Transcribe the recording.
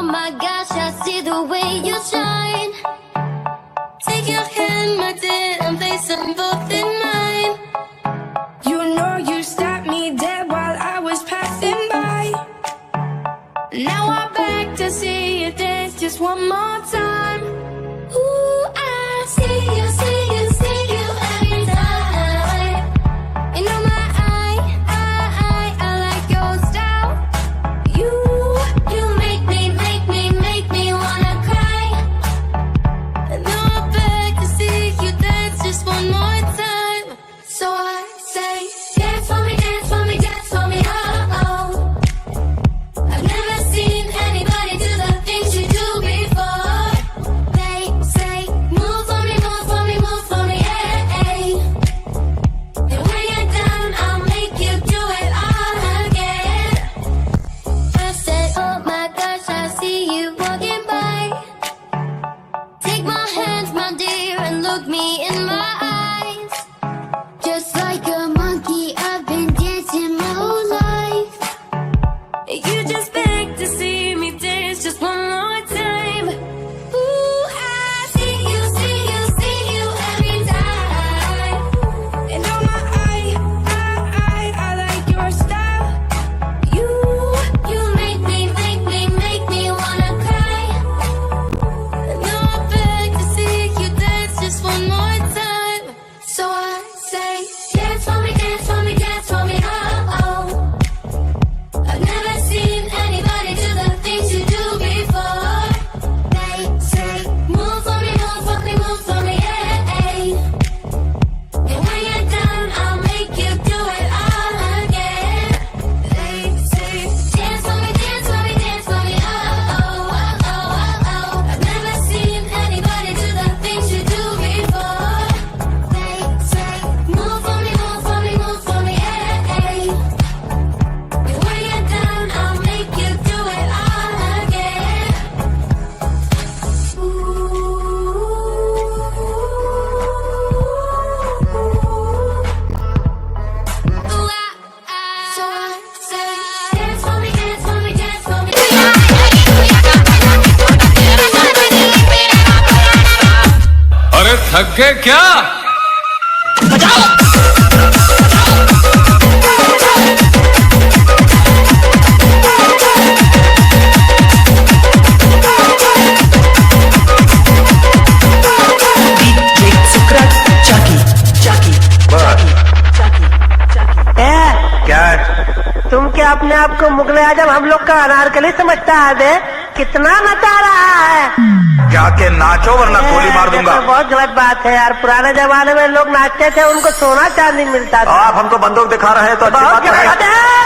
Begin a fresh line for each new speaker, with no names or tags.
my gosh, I see the way you shine. Take your hand, my dear, and place them both in mine.
You know you stopped me dead while I was passing by. Now I'm back to see you dance just one more time.
Ooh, I see you, see you, see you every time. You know my I like your style. You make me wanna cry. And now I'm back to see you dance just one more time. So I say, dance for me, dance for me, dance for me, oh, oh. I've never seen anybody do the things you do before. They say, move for me, move for me, move for me, hey, hey. And when you're done, I'll make you do it all again. I said, oh my gosh, I see you walking by. Take my hand, my dear, and look me in my eyes. Just like a monkey, I've been dancing my whole life. You just beg to see me dance just one more time. Ooh, I see you, see you, see you every time.
And oh my I like your style.
You make me wanna cry. And now I'm back to see you dance just one more time. So I say, dance for me, dance for me, dance for me, oh, oh. I've never seen anybody do the things you do before. They say, move for me, move for me, move for me, yeah, hey. And when you're done, I'll make you do it all again. They say, dance for me, dance for me, dance for me, oh, oh, oh, oh, oh. I've never seen anybody do the things you do before. They say, move for me, move for me, move for me, yeah, hey. And when you're done, I'll make you do it all again. So I say, dance for me, dance for me, dance for me.
अरे थक गए क्या?
क्या तुम क्या अपने आप को मुगल आजम हम लोग का अनारकली समझता है बे? कितना नचा रहा है।
क्या के नाचो वरना गोली मार दूंगा।
ये तो बहुत गलत बात है यार। पुराने जमाने में लोग नाचते थे, उनको सोना चांदी मिलता था।
आप हमको बंदूक दिखा रहे हैं तो अच्छी
बहुत
बात है।
गलत है।